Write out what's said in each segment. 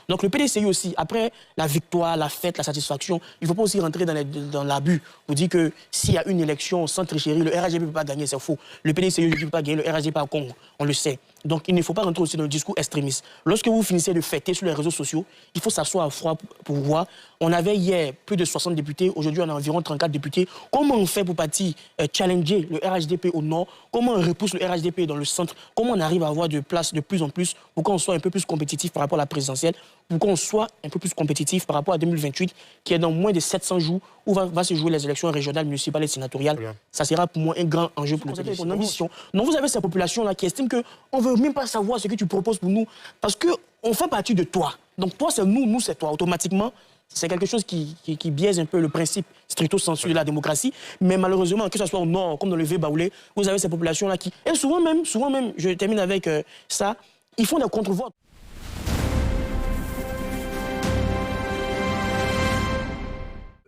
Donc le PDCI aussi, après la victoire, la fête, la satisfaction, il ne faut pas aussi rentrer dans l'abus. Vous dites que s'il y a une élection sans tricherie, le RHDP ne peut pas gagner, c'est faux. Le PDCI ne peut pas gagner, le RHDP pas au Congo, on le sait. Donc il ne faut pas rentrer aussi dans le discours extrémiste. Lorsque vous finissez de fêter sur les réseaux sociaux, il faut s'asseoir à froid pour voir. On avait hier plus de 60 députés, aujourd'hui on a environ 34 députés. Comment on fait pour partir challenger le RHDP au nord? Comment on repousse le RHDP dans le centre? Comment on arrive à avoir de place de plus en plus pour qu'on soit un peu plus compétitif par rapport à la présidentielle, pour qu'on soit un peu plus compétitif par rapport à 2028, qui est dans moins de 700 jours où va se jouer les élections régionales, municipales et sénatoriales. Bien. Ça sera pour moi un grand enjeu pour notre ambition. Donc vous avez cette population-là qui estime qu'on ne veut même pas savoir ce que tu proposes pour nous, parce qu'on fait partie de toi. Donc toi, c'est nous, nous, c'est toi. Automatiquement, c'est quelque chose qui biaise un peu le principe stricto sensu de la démocratie. Mais malheureusement, que ce soit au nord comme dans le Vieux-Baoulé, vous avez ces populations-là qui... Et souvent même, je termine avec ça, ils font des contre-votes.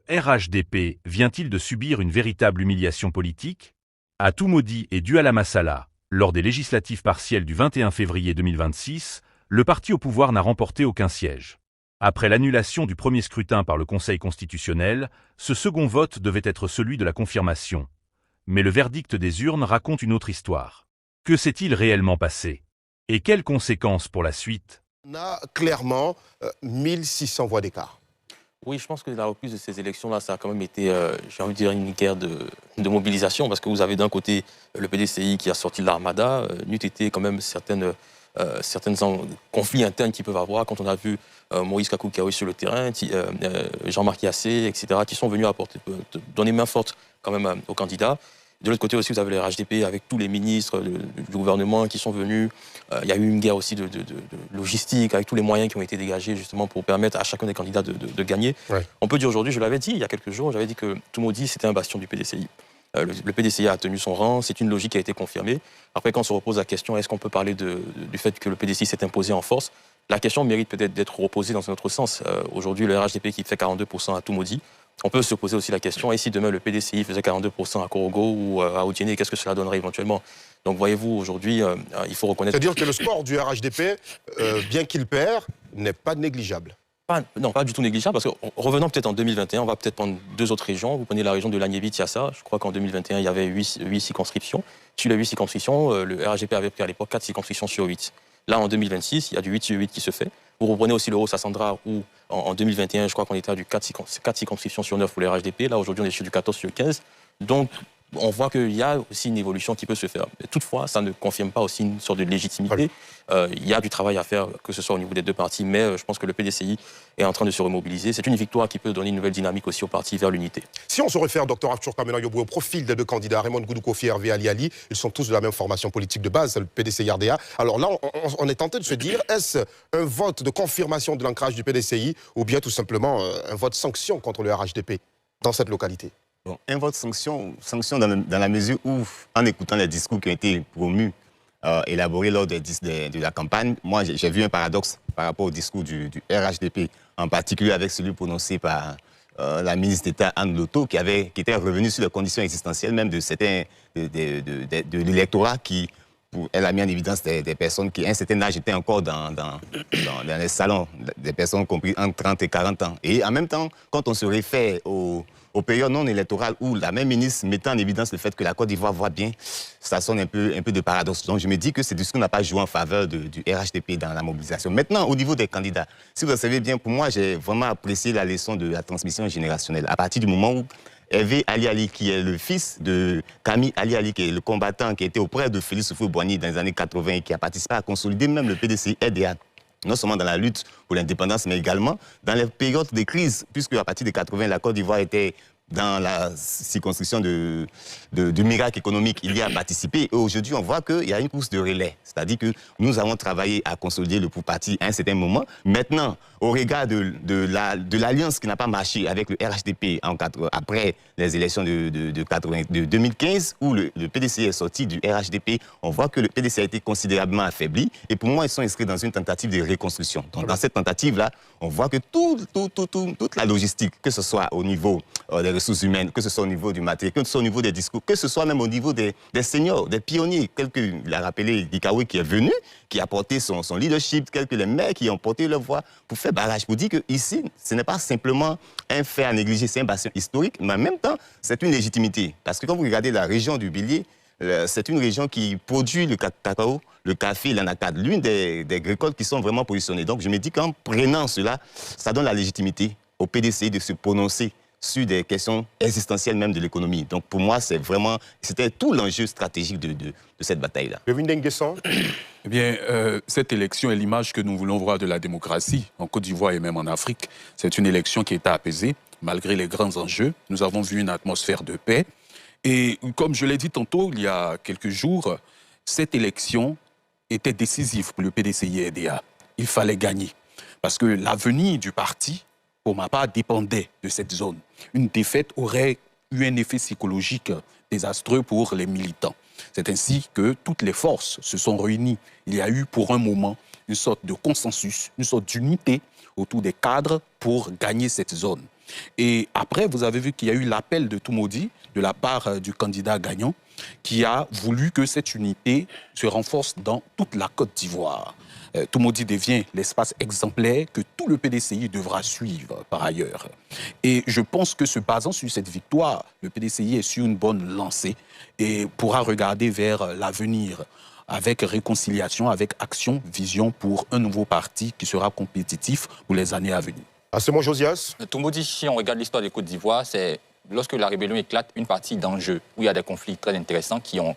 RHDP vient-il de subir une véritable humiliation politique? Atoumodi et Duala Massala, lors des législatives partielles du 21 février 2026, le parti au pouvoir n'a remporté aucun siège. Après l'annulation du premier scrutin par le Conseil constitutionnel, ce second vote devait être celui de la confirmation. Mais le verdict des urnes raconte une autre histoire. Que s'est-il réellement passé? Et quelles conséquences pour la suite? On a clairement 1600 voix d'écart. Oui, je pense que la reprise de ces élections-là, ça a quand même été, j'ai envie de dire, une guerre de mobilisation, parce que vous avez d'un côté le PDCI qui a sorti de l'armada, n'eût été quand même certains conflits internes qu'ils peuvent avoir, quand on a vu Moïse Kakou Kaoui sur le terrain, Jean-Marc Yassé, etc., qui sont venus donner main forte quand même aux candidats. De l'autre côté aussi, vous avez le RHDP avec tous les ministres du gouvernement qui sont venus. Il y a eu une guerre aussi de logistique avec tous les moyens qui ont été dégagés justement pour permettre à chacun des candidats de gagner. Ouais. On peut dire aujourd'hui, je l'avais dit il y a quelques jours, j'avais dit que Atoumodi c'était un bastion du PDCI. Le PDCI a tenu son rang, c'est une logique qui a été confirmée. Après, quand on se repose la question, est-ce qu'on peut parler du fait que le PDCI s'est imposé en force? La question mérite peut-être d'être reposée dans un autre sens. Aujourd'hui, le RHDP qui fait 42% à Atoumodi, on peut se poser aussi la question, et si demain le PDCI faisait 42% à Korogo ou à Odiéné, qu'est-ce que cela donnerait éventuellement? Donc voyez-vous, aujourd'hui, il faut reconnaître... C'est-à-dire que le score du RHDP, bien qu'il perd, n'est pas négligeable. Non, pas du tout négligeable, parce que revenons peut-être en 2021, on va peut-être prendre deux autres régions. Vous prenez la région de l'Agnébi-Tiassa, je crois qu'en 2021, il y avait 8 circonscriptions. Sur les 8 circonscriptions, le RHDP avait pris à l'époque 4 circonscriptions sur 8. Là, en 2026, il y a du 8 sur 8 qui se fait. Vous reprenez aussi le Haut-Sassandra, où en 2021, je crois qu'on était à du 4 circonscriptions sur 9 pour le RHDP. Là, aujourd'hui, on est sur du 14 sur 15. Donc, on voit qu'il y a aussi une évolution qui peut se faire. Mais toutefois, ça ne confirme pas aussi une sorte de légitimité. Il y a du travail à faire, que ce soit au niveau des deux partis, mais je pense que le PDCI est en train de se remobiliser. C'est une victoire qui peut donner une nouvelle dynamique aussi au parti vers l'unité. Si on se réfère, Dr Arthur Kamena Yoboué, au profil des deux candidats, Raymond Goudou Kofi et Hervé Ali Ali, ils sont tous de la même formation politique de base, c'est le PDCI-RDA. Alors là, on est tenté de se dire, est-ce un vote de confirmation de l'ancrage du PDCI ou bien tout simplement un vote sanction contre le RHDP dans cette localité? Bon, un vote sanction dans la mesure où, en écoutant les discours qui ont été promus, élaborés lors de la campagne, moi j'ai vu un paradoxe par rapport au discours du RHDP, en particulier avec celui prononcé par la ministre d'État Anne Loto, qui était revenue sur les conditions existentielles même de l'électorat qui, elle a mis en évidence des personnes qui, à un certain âge, étaient encore dans les salons, des personnes compris entre 30 et 40 ans. Et en même temps, quand on se réfère aux périodes non électorales où la même ministre mettait en évidence le fait que la Côte d'Ivoire va bien, ça sonne un peu de paradoxe. Donc je me dis que ce discours n'a pas joué en faveur du RHDP dans la mobilisation. Maintenant, au niveau des candidats, si vous le savez bien, pour moi, j'ai vraiment apprécié la leçon de la transmission générationnelle. À partir du moment où Hervé Ali Ali, qui est le fils de Camille Ali Ali, qui est le combattant qui était auprès de Félix Houphouët-Boigny dans les années 80 et qui a participé à consolider même le PDCI-RDA, non seulement dans la lutte pour l'indépendance, mais également dans les périodes de crise, puisque à partir de 80, la Côte d'Ivoire était dans la circonscription du miracle économique, il y a participé. Et aujourd'hui, on voit qu'il y a une course de relais. C'est-à-dire que nous avons travaillé à consolider le parti à un certain moment. Maintenant, au regard de l'alliance qui n'a pas marché avec le RHDP après les élections de 2015, où le PDCI est sorti du RHDP, on voit que le PDCI a été considérablement affaibli. Et pour moi, ils sont inscrits dans une tentative de reconstruction. Donc, dans cette tentative-là, on voit que toute la logistique, que ce soit au niveau des ressources humaines, que ce soit au niveau du matériel, que ce soit au niveau des discours, que ce soit même au niveau des seniors, des pionniers, tel qu'il a rappelé Gikawe qui est venu, qui a porté son leadership, tel que les maires qui ont porté leur voix pour faire barrage, pour dire que ici, ce n'est pas simplement un fait à négliger, c'est un bastion historique, mais en même temps, c'est une légitimité. Parce que quand vous regardez la région du Bélier, c'est une région qui produit le cacao, le café, l'anacade, l'une des récoltes qui sont vraiment positionnées. Donc je me dis qu'en prenant cela, ça donne la légitimité au PDCI de se prononcer sur des questions existentielles même de l'économie. Donc pour moi, c'était tout l'enjeu stratégique de cette bataille-là. Eh bien, cette élection est l'image que nous voulons voir de la démocratie en Côte d'Ivoire et même en Afrique. C'est une élection qui est apaisée, malgré les grands enjeux. Nous avons vu une atmosphère de paix. Et comme je l'ai dit tantôt, il y a quelques jours, cette élection était décisive pour le PDCI-RDA. Il fallait gagner. Parce que l'avenir du parti, pour ma part, dépendait de cette zone. Une défaite aurait eu un effet psychologique désastreux pour les militants. C'est ainsi que toutes les forces se sont réunies. Il y a eu pour un moment une sorte de consensus, une sorte d'unité autour des cadres pour gagner cette zone. Et après, vous avez vu qu'il y a eu l'appel de Toumoudi, de la part du candidat gagnant, qui a voulu que cette unité se renforce dans toute la Côte d'Ivoire. Toumoudi devient l'espace exemplaire que tout le PDCI devra suivre par ailleurs. Et je pense que se basant sur cette victoire, le PDCI est sur une bonne lancée et pourra regarder vers l'avenir avec réconciliation, avec action, vision pour un nouveau parti qui sera compétitif pour les années à venir. Ah, c'est moi, Josias. Toumoudi, si on regarde l'histoire de Côte d'Ivoire, c'est lorsque la rébellion éclate, une partie d'enjeux où il y a des conflits très intéressants qui ont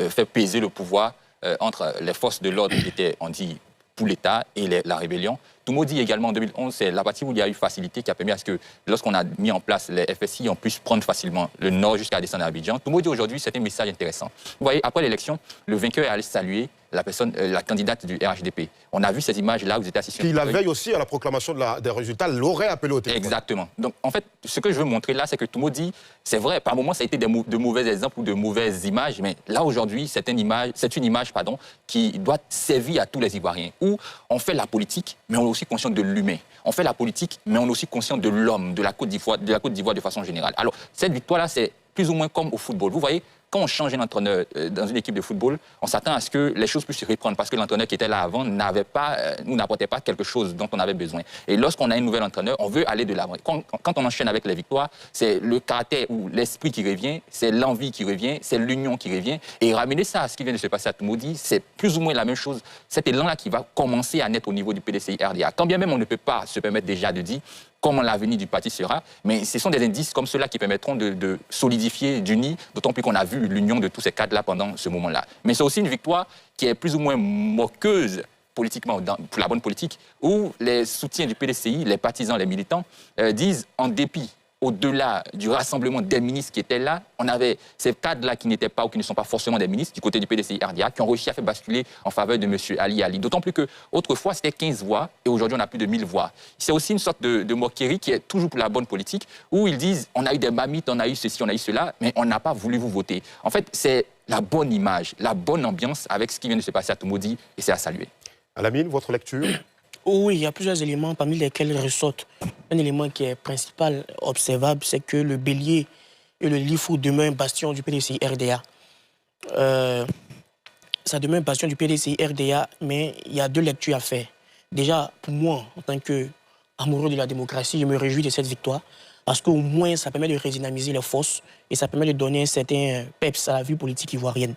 fait peser le pouvoir entre les forces de l'ordre qui étaient, on dit, pour l'État et la rébellion. Toumoudi également en 2011, c'est la partie où il y a eu facilité qui a permis à ce que lorsqu'on a mis en place les FSI, on puisse prendre facilement le nord jusqu'à descendre à Abidjan. Toumoudi aujourd'hui, c'est un message intéressant. Vous voyez, après l'élection, le vainqueur est allé saluer la candidate du RHDP. On a vu ces images-là, vous étiez assis sur... Qui la veille aussi à la proclamation des résultats l'aurait appelé au téléphone. Exactement. Donc en fait, ce que je veux montrer là, c'est que Toumoudi, c'est vrai, par moments ça a été de mauvais exemples ou de mauvaises images, mais là aujourd'hui, c'est une image qui doit servir à tous les Ivoiriens, où on fait la politique, mais on est aussi conscient de l'humain. On fait la politique, mais on est aussi conscient de l'homme, de la Côte d'Ivoire de façon générale. Alors, cette victoire-là, c'est plus ou moins comme au football. Vous voyez, quand on change un entraîneur dans une équipe de football, on s'attend à ce que les choses puissent se reprendre parce que l'entraîneur qui était là avant n'apportait pas quelque chose dont on avait besoin. Et lorsqu'on a un nouvel entraîneur, on veut aller de l'avant. Quand on enchaîne avec les victoires, c'est le caractère ou l'esprit qui revient, c'est l'envie qui revient, c'est l'union qui revient. Et ramener ça à ce qui vient de se passer à Toumoudi, c'est plus ou moins la même chose. Cet élan-là qui va commencer à naître au niveau du PDCI-RDA. Quand bien même on ne peut pas se permettre déjà de dire comment l'avenir du parti sera, mais ce sont des indices comme ceux-là qui permettront de solidifier, d'unir, d'autant plus qu'on a vu l'union de tous ces cadres-là pendant ce moment-là. Mais c'est aussi une victoire qui est plus ou moins moqueuse politiquement, pour la bonne politique, où les soutiens du PDCI, les partisans, les militants, disent en dépit, au-delà du rassemblement des ministres qui étaient là, on avait ces cadres-là qui n'étaient pas ou qui ne sont pas forcément des ministres du côté du PDCI-RDA qui ont réussi à faire basculer en faveur de M. Ali. D'autant plus qu'autrefois, c'était 15 voix et aujourd'hui, on a plus de 1000 voix. C'est aussi une sorte de moquerie qui est toujours pour la bonne politique où ils disent on a eu des mamites, on a eu ceci, on a eu cela, mais on n'a pas voulu vous voter. En fait, c'est la bonne image, la bonne ambiance avec ce qui vient de se passer à Toumoudi et c'est à saluer. Alamine, votre lecture? Oui, il y a plusieurs éléments parmi lesquels ressortent. Un élément qui est principal, observable, c'est que le Bélier et le Lifou demeurent un bastion du PDCI-RDA. Ça demeure un bastion du PDCI-RDA, mais il y a deux lectures à faire. Déjà, pour moi, en tant qu'amoureux de la démocratie, je me réjouis de cette victoire, parce qu'au moins, ça permet de redynamiser les forces et ça permet de donner un certain peps à la vie politique ivoirienne.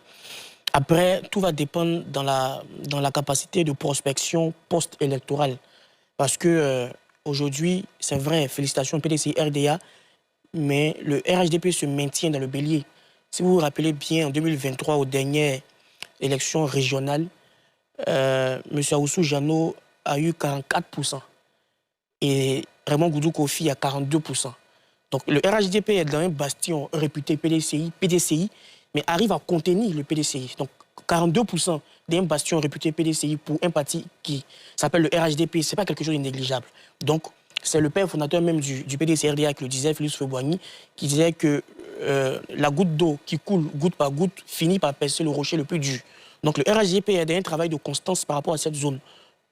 Après, tout va dépendre dans la capacité de prospection post-électorale. Parce que aujourd'hui, c'est vrai, félicitations PDCI-RDA, mais le RHDP se maintient dans le Bélier. Si vous vous rappelez bien, en 2023, aux dernières élections régionales, M. Aoussou Jano a eu 44%. Et Raymond Goudou Kofi a 42%. Donc le RHDP est dans un bastion réputé PDCI, mais arrive à contenir le PDCI. Donc 42% d'un bastion réputé PDCI pour un parti qui s'appelle le RHDP, ce n'est pas quelque chose de négligeable. Donc c'est le père fondateur même du PDCI-RDA qui le disait, Félix Feboigny, qui disait que la goutte d'eau qui coule goutte par goutte finit par percer le rocher le plus dur. Donc le RHDP a un travail de constance par rapport à cette zone.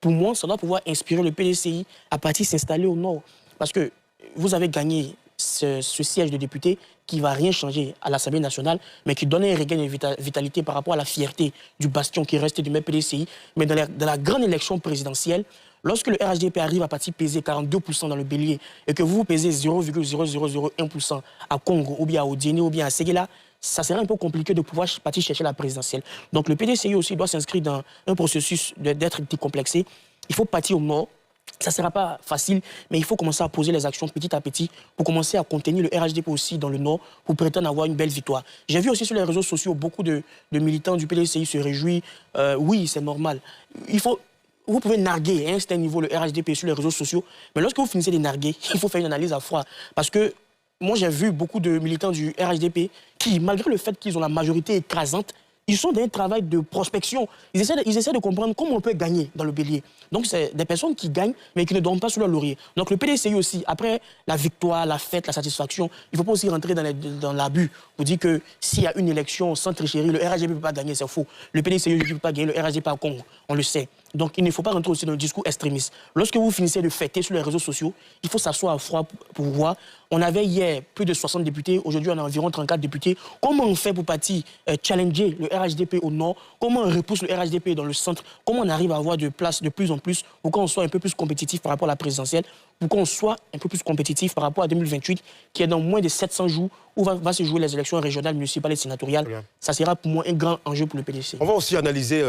Pour moi, ça doit pouvoir inspirer le PDCI à partir de s'installer au nord. Parce que vous avez gagné ce siège de député qui ne va rien changer à l'Assemblée nationale, mais qui donne un regain de vitalité par rapport à la fierté du bastion qui reste du même PDCI. Mais dans la grande élection présidentielle, lorsque le RHDP arrive à partir peser 42% dans le bélier et que vous pesez 0,0001% à Congo, ou bien à Odiéné, ou bien à Séguéla, ça serait un peu compliqué de pouvoir partir chercher la présidentielle. Donc le PDCI aussi doit s'inscrire dans un processus d'être décomplexé. Il faut partir au nord. Ça ne sera pas facile, mais il faut commencer à poser les actions petit à petit pour commencer à contenir le RHDP aussi dans le Nord pour prétendre avoir une belle victoire. J'ai vu aussi sur les réseaux sociaux beaucoup de militants du PDCI se réjouissent. Oui, c'est normal. Vous pouvez narguer à un certain niveau le RHDP sur les réseaux sociaux, mais lorsque vous finissez de narguer, il faut faire une analyse à froid. Parce que moi, j'ai vu beaucoup de militants du RHDP qui, malgré le fait qu'ils ont la majorité écrasante, ils sont dans un travail de prospection. Ils essaient de comprendre comment on peut gagner dans le bélier. Donc, c'est des personnes qui gagnent, mais qui ne dorment pas sur leur laurier. Donc, le PDCI aussi, après la victoire, la fête, la satisfaction, il ne faut pas aussi rentrer dans l'abus. Vous dites que s'il y a une élection sans tricherie, le RHDP ne peut pas gagner, c'est faux. Le PDCI ne peut pas gagner, le RHDP à Congo, on le sait. Donc, il ne faut pas rentrer aussi dans le discours extrémiste. Lorsque vous finissez de fêter sur les réseaux sociaux, il faut s'asseoir à froid pour voir. On avait hier plus de 60 députés, aujourd'hui on a environ 34 députés. Comment on fait pour partir challenger le RHDP au nord? Comment on repousse le RHDP dans le centre? Comment on arrive à avoir de place de plus en plus pour qu'on soit un peu plus compétitif par rapport à la présidentielle, pour qu'on soit un peu plus compétitif par rapport à 2028, qui est dans moins de 700 jours où va se jouer les élections régionales, municipales et sénatoriales. Ça sera pour moi un grand enjeu pour le PDC. On va aussi analyser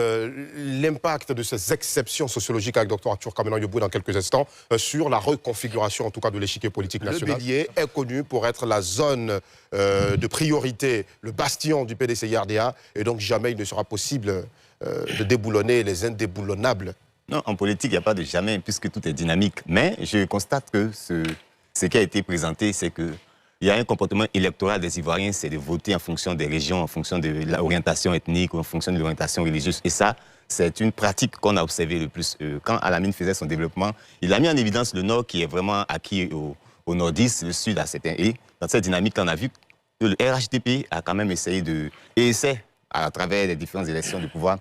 l'impact de ces exceptions sociologiques avec Dr Arthur Kamena Yobou dans quelques instants sur la reconfiguration, en tout cas, de l'échiquier politique national. Le Bélier est connu pour être la zone de priorité, le bastion du PDCI-RDA, et donc jamais il ne sera possible de déboulonner les indéboulonnables. Non, en politique, il n'y a pas de jamais, puisque tout est dynamique. Mais je constate que ce qui a été présenté, c'est qu'il y a un comportement électoral des Ivoiriens, c'est de voter en fonction des régions, en fonction de l'orientation ethnique ou en fonction de l'orientation religieuse. Et ça, c'est une pratique qu'on a observée le plus. Quand Alamine faisait son développement, il a mis en évidence le Nord qui est vraiment acquis au nordiste, le Sud à certains. Et dans cette dynamique, on a vu que le RHDP a quand même essayé et essaie, à travers les différentes élections du pouvoir,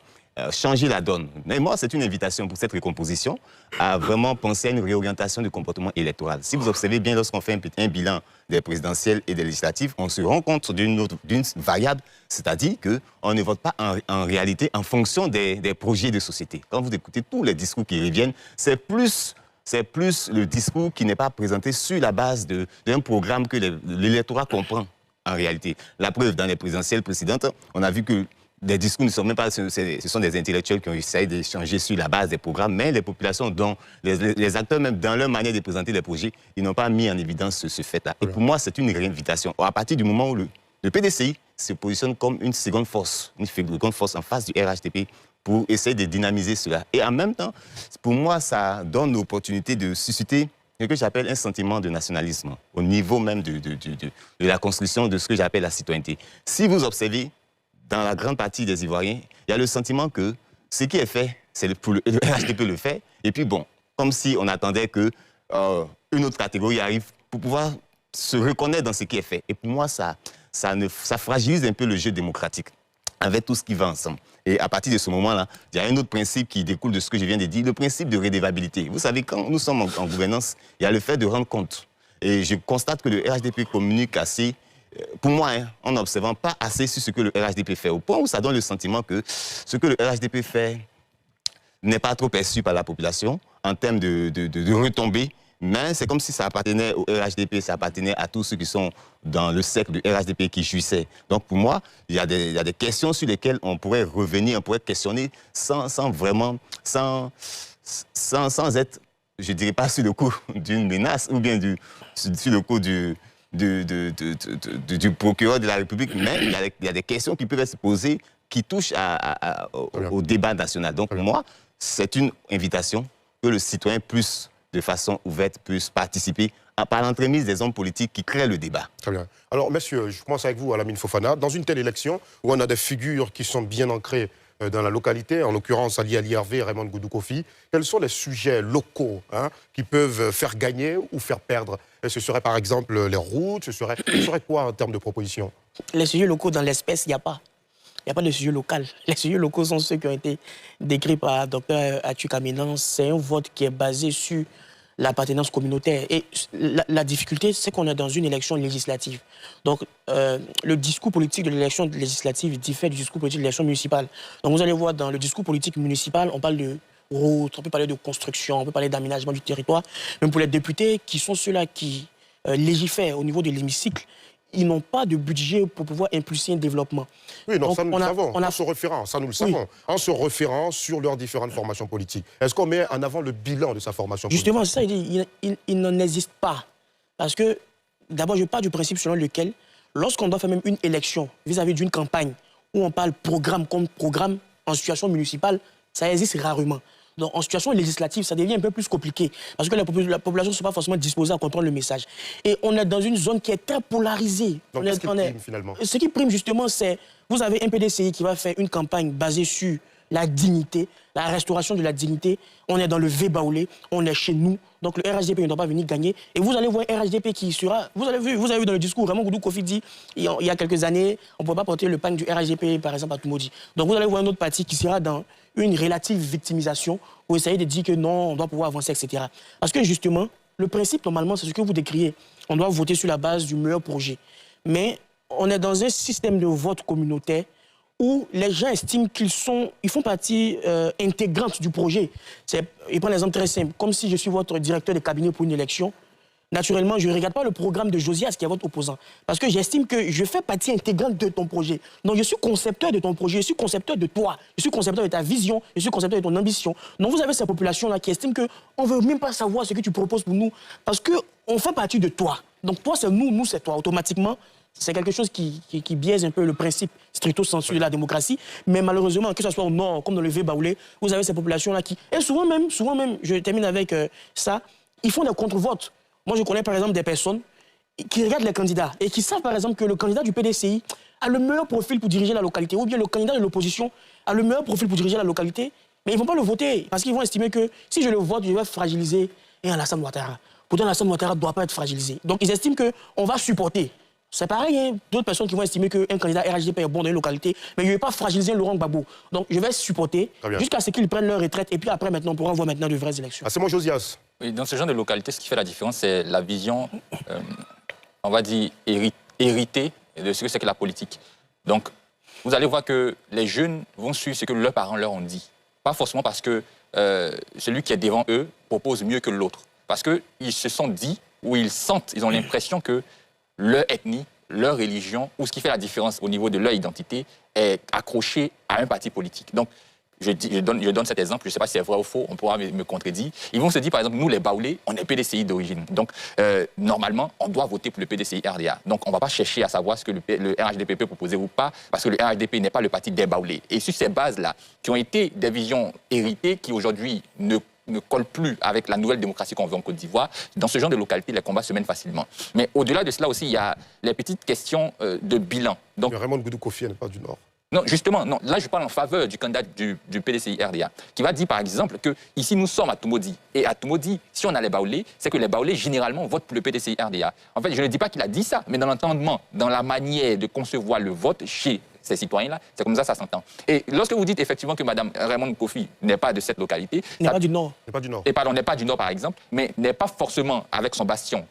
changer la donne. Mais moi, c'est une invitation pour cette recomposition à vraiment penser à une réorientation du comportement électoral. Si vous observez bien, lorsqu'on fait un bilan des présidentielles et des législatives, on se rend compte d'une variable, c'est-à-dire qu'on ne vote pas en réalité en fonction des projets de société. Quand vous écoutez tous les discours qui reviennent, c'est plus le discours qui n'est pas présenté sur la base d'un programme que l'électorat comprend en réalité. La preuve, dans les présidentielles précédentes, on a vu que les discours ne sont même pas, ce sont des intellectuels qui ont essayé d'échanger sur la base des programmes, mais les populations, dont les acteurs même dans leur manière de présenter les projets, ils n'ont pas mis en évidence ce fait-là. Et pour moi, c'est une réinvitation. À partir du moment où le PDCI se positionne comme une seconde force en face du RHDP pour essayer de dynamiser cela. Et en même temps, pour moi, ça donne l'opportunité de susciter ce que j'appelle un sentiment de nationalisme, au niveau même de la construction de ce que j'appelle la citoyenneté. Si vous observez, dans la grande partie des Ivoiriens, il y a le sentiment que ce qui est fait, c'est le RHDP le fait, et puis bon, comme si on attendait qu'une autre catégorie arrive pour pouvoir se reconnaître dans ce qui est fait. Et pour moi, ça fragilise un peu le jeu démocratique, avec tout ce qui va ensemble. Et à partir de ce moment-là, il y a un autre principe qui découle de ce que je viens de dire, le principe de redevabilité. Vous savez, quand nous sommes en gouvernance, il y a le fait de rendre compte. Et je constate que le RHDP communique assez, pour moi, en n'observant pas assez sur ce que le RHDP fait, au point où ça donne le sentiment que ce que le RHDP fait n'est pas trop perçu par la population en termes de retombées, mais c'est comme si ça appartenait au RHDP, ça appartenait à tous ceux qui sont dans le cercle du RHDP qui jouissaient. Donc pour moi, il y a des questions sur lesquelles on pourrait revenir, on pourrait questionner sans être, je ne dirais pas sur le coup d'une menace ou bien sur le coup du procureur de la République, mais il y a des questions qui peuvent se poser qui touchent au débat national. Donc pour moi, c'est une invitation que le citoyen puisse, de façon ouverte, puisse participer par l'entremise des hommes politiques qui créent le débat. Très bien. Alors, messieurs, je commence avec vous, Alamine Fofana. Dans une telle élection, où on a des figures qui sont bien ancrées dans la localité, en l'occurrence Ali Hervé et Raymond Goudou Kofi, quels sont les sujets locaux qui peuvent faire gagner ou faire perdre? Ce serait par exemple les routes, ce serait quoi en termes de propositions? Les sujets locaux, dans l'espèce, il n'y a pas. Il n'y a pas de sujet local. Les sujets locaux sont ceux qui ont été décrits par Dr Arthur Kamena. C'est un vote qui est basé sur l'appartenance communautaire. Et la difficulté, c'est qu'on est dans une élection législative. Donc, le discours politique de l'élection législative diffère du discours politique de l'élection municipale. Donc, vous allez voir, dans le discours politique municipal, on parle de routes, on peut parler de construction, on peut parler d'aménagement du territoire. Même pour les députés, qui sont ceux-là qui légifèrent au niveau de l'hémicycle, ils n'ont pas de budget pour pouvoir impulser un développement. Oui, non, donc, ça nous le savons. On a... En se référant, ça nous le savons. En se référant sur leurs différentes formations politiques. Est-ce qu'on met en avant le bilan de sa formation politique? Justement, ça, il n'en existe pas. Parce que, d'abord, je pars du principe selon lequel, lorsqu'on doit faire même une élection vis-à-vis d'une campagne où on parle programme comme programme en situation municipale, ça existe rarement. Donc, en situation législative, ça devient un peu plus compliqué parce que la population ne sont pas forcément disposée à comprendre le message. Et on est dans une zone qui est très polarisée. Donc, qu'est-ce qui prime, finalement? Ce qui prime, justement, c'est... Vous avez un PDCI qui va faire une campagne basée sur la dignité, la restauration de la dignité. On est dans le V-Baoulé, on est chez nous. Donc, le RHDP ne doit pas venir gagner. Et vous allez voir un RHDP qui sera... Vous avez vu dans le discours, Raymond Goudou Kofi dit, il y a quelques années, on ne peut pas porter le pan du RHDP, par exemple, à Toumoudi. Donc, vous allez voir un autre parti qui sera dans une relative victimisation pour essayer de dire que non, on doit pouvoir avancer, etc. Parce que, justement, le principe, normalement, c'est ce que vous décriez. On doit voter sur la base du meilleur projet. Mais on est dans un système de vote communautaire où les gens estiment ils font partie intégrante du projet. Ils prennent l'exemple très simple. Comme si je suis votre directeur de cabinet pour une élection, naturellement, je ne regarde pas le programme de Josias qui est votre opposant. Parce que j'estime que je fais partie intégrante de ton projet. Donc, je suis concepteur de ton projet, je suis concepteur de toi, je suis concepteur de ta vision, je suis concepteur de ton ambition. Donc, vous avez cette population-là qui estime qu'on ne veut même pas savoir ce que tu proposes pour nous. Parce qu'on fait partie de toi. Donc, toi, c'est nous, nous, c'est toi. Automatiquement, c'est quelque chose qui biaise un peu le principe stricto sensu de la démocratie. Mais malheureusement, que ce soit au nord comme dans le V-Baoulé, vous avez ces populations-là qui... Et souvent même, je termine avec ça, ils font des contre-votes. Moi, je connais par exemple des personnes qui regardent les candidats et qui savent par exemple que le candidat du PDCI a le meilleur profil pour diriger la localité, ou bien le candidat de l'opposition a le meilleur profil pour diriger la localité, mais ils ne vont pas le voter parce qu'ils vont estimer que si je le vote, je vais fragiliser Alassane Ouattara. Pourtant, Alassane Ouattara ne doit pas être fragilisé. Donc, ils estiment qu'on va supporter. C'est pareil, hein, d'autres personnes qui vont estimer qu'un candidat RHDP est bon dans une localité, mais je ne vais pas fragiliser Laurent Gbagbo. Donc, je vais supporter jusqu'à ce qu'ils prennent leur retraite et puis après, maintenant, on pourra voir maintenant de vraies élections. Ah, c'est moi, Josias. Oui, dans ce genre de localité, ce qui fait la différence, c'est la vision, on va dire, héritée de ce que c'est que la politique. Donc, vous allez voir que les jeunes vont suivre ce que leurs parents leur ont dit. Pas forcément parce que celui qui est devant eux propose mieux que l'autre. Parce qu'ils se sont dit, ou ils sentent, ils ont l'impression que leur ethnie, leur religion, ou ce qui fait la différence au niveau de leur identité, est accroché à un parti politique. Donc, je donne cet exemple, je ne sais pas si c'est vrai ou faux, on pourra me contredire. Ils vont se dire, par exemple, nous les Baoulés, on est PDCI d'origine. Donc, normalement, on doit voter pour le PDCI RDA. Donc, on ne va pas chercher à savoir ce que le RHDP peut proposer ou pas, parce que le RHDP n'est pas le parti des Baoulés. Et sur ces bases-là, qui ont été des visions héritées, qui aujourd'hui ne colle plus avec la nouvelle démocratie qu'on veut en Côte d'Ivoire. Dans ce genre de localité, les combats se mènent facilement. Mais au-delà de cela aussi, il y a les petites questions de bilan. Donc, mais Raymond Goudou Kofi n'est pas du Nord. Non, justement, non. Là, je parle en faveur du candidat du PDCI RDA, qui va dire, par exemple, que ici, nous sommes à Toumoudi. Et à Toumoudi, si on a les Baoulés, c'est que les Baoulés, généralement, votent pour le PDCI RDA. En fait, je ne dis pas qu'il a dit ça, mais dans l'entendement, dans la manière de concevoir le vote chez ces citoyens-là, c'est comme ça s'entend. Et lorsque vous dites effectivement que Mme Raymond Kofi n'est pas de cette localité... N'est pas du Nord. N'est pas du Nord. Et pardon, n'est pas du Nord, par exemple, mais n'est pas forcément avec son bastion,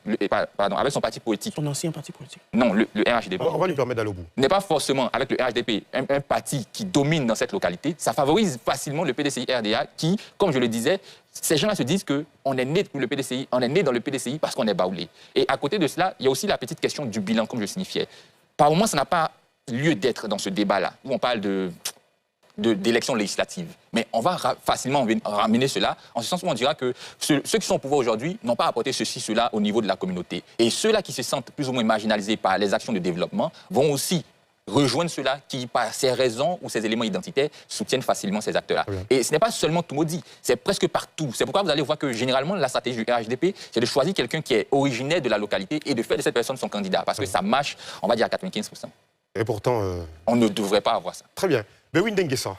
avec son parti politique. Son ancien parti politique. Non, le RHDP. On va lui permettre d'aller au bout. N'est pas forcément avec le RHDP un parti qui domine dans cette localité. Ça favorise facilement le PDCI RDA qui, comme je le disais, ces gens-là se disent qu'on est né pour le PDCI, on est né dans le PDCI parce qu'on est baoulé. Et à côté de cela, il y a aussi la petite question du bilan, comme je signifiais. Par moment, ça n'a pas lieu d'être dans ce débat-là, où on parle d'élections législatives. Mais on va facilement ramener cela, en ce sens où on dira que ceux qui sont au pouvoir aujourd'hui n'ont pas apporté ceci, cela au niveau de la communauté. Et ceux-là qui se sentent plus ou moins marginalisés par les actions de développement vont aussi rejoindre ceux-là qui, par ces raisons ou ces éléments identitaires, soutiennent facilement ces acteurs-là. Et ce n'est pas seulement Toumoudi, c'est presque partout. C'est pourquoi vous allez voir que généralement, la stratégie du RHDP, c'est de choisir quelqu'un qui est originaire de la localité et de faire de cette personne son candidat. Parce que ça marche, on va dire, à 95%. Et pourtant... On ne devrait pas avoir ça. Très bien. Bewin Denguessa.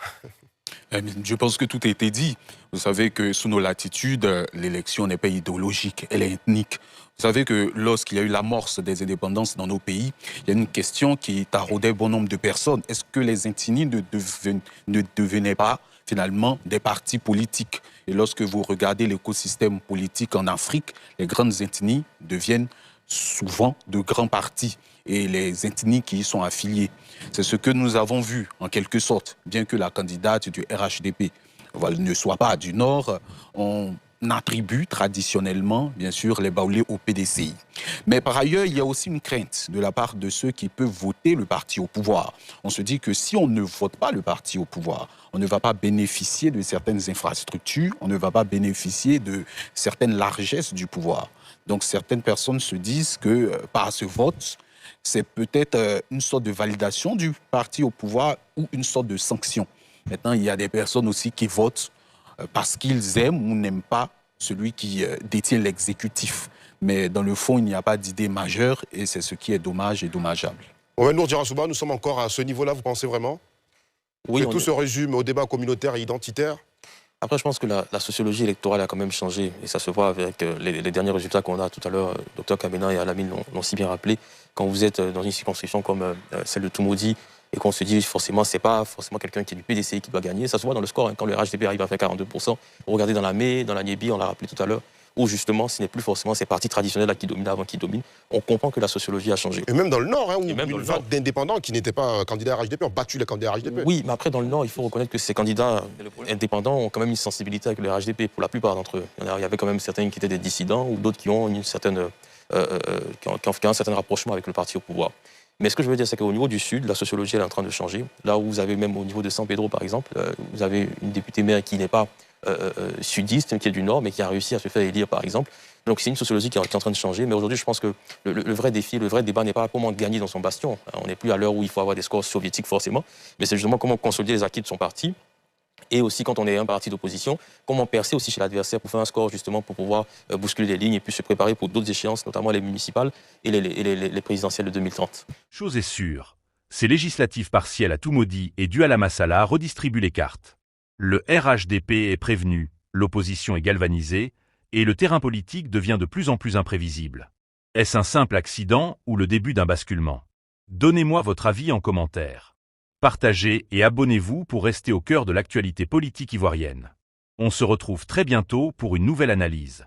Je pense que tout a été dit. Vous savez que sous nos latitudes, l'élection n'est pas idéologique, elle est ethnique. Vous savez que lorsqu'il y a eu l'amorce des indépendances dans nos pays, il y a une question qui taraudait bon nombre de personnes. Est-ce que les ethnies ne devenaient pas finalement des partis politiques. Et lorsque vous regardez l'écosystème politique en Afrique, les grandes ethnies deviennent souvent de grands partis et les ethnies qui y sont affiliées. C'est ce que nous avons vu en quelque sorte, bien que la candidate du RHDP ne soit pas du Nord, on attribue traditionnellement, bien sûr, les Baoulés au PDCI. Mais par ailleurs, il y a aussi une crainte de la part de ceux qui peuvent voter le parti au pouvoir. On se dit que si on ne vote pas le parti au pouvoir, on ne va pas bénéficier de certaines infrastructures, on ne va pas bénéficier de certaines largesses du pouvoir. Donc certaines personnes se disent que par ce vote, c'est peut-être une sorte de validation du parti au pouvoir ou une sorte de sanction. Maintenant, il y a des personnes aussi qui votent parce qu'ils aiment ou n'aiment pas celui qui détient l'exécutif. Mais dans le fond, il n'y a pas d'idée majeure et c'est ce qui est dommage et dommageable. Nour Djarassouba, nous sommes encore à ce niveau-là, vous pensez vraiment? Oui, et tout se résume au débat communautaire et identitaire? Après, je pense que la sociologie électorale a quand même changé et ça se voit avec les derniers résultats qu'on a tout à l'heure. Dr Kamena et Alamine l'ont si bien rappelé. Quand vous êtes dans une circonscription comme celle de Toumoudi et qu'on se dit forcément, c'est pas forcément quelqu'un qui est du PDCI qui doit gagner, ça se voit dans le score. Hein, quand le RHDP arrive à faire 42%, vous regardez dans la ME, dans la Niebi, on l'a rappelé tout à l'heure, où justement, ce n'est plus forcément ces partis traditionnels là qui dominaient avant qui dominent. On comprend que la sociologie a changé. Et même dans le Nord, hein, où une vague d'indépendants qui n'étaient pas candidats RHDP ont battu les candidats RHDP. Oui, mais après, dans le Nord, il faut reconnaître que ces candidats indépendants ont quand même une sensibilité avec le RHDP, pour la plupart d'entre eux. Il y avait quand même certains qui étaient des dissidents ou d'autres qui ont une certaine, qui ont un certain rapprochement avec le parti au pouvoir. Mais ce que je veux dire, c'est qu'au niveau du Sud, la sociologie elle est en train de changer. Là où vous avez même au niveau de San Pedro, par exemple, vous avez une députée maire qui n'est pas sudiste, qui est du Nord, mais qui a réussi à se faire élire, par exemple. Donc c'est une sociologie qui est en train de changer. Mais aujourd'hui, je pense que le vrai défi, le vrai débat n'est pas comment gagner dans son bastion. On n'est plus à l'heure où il faut avoir des scores soviétiques forcément, mais c'est justement comment consolider les acquis de son parti. Et aussi, quand on est un parti d'opposition, comment percer aussi chez l'adversaire pour faire un score, justement, pour pouvoir bousculer les lignes et puis se préparer pour d'autres échéances, notamment les municipales et les présidentielles de 2030. Chose est sûre, ces législatives partielles à tout maudit et dues à la Massala redistribuent les cartes. Le RHDP est prévenu, l'opposition est galvanisée, et le terrain politique devient de plus en plus imprévisible. Est-ce un simple accident ou le début d'un basculement? Donnez-moi votre avis en commentaire. Partagez et abonnez-vous pour rester au cœur de l'actualité politique ivoirienne. On se retrouve très bientôt pour une nouvelle analyse.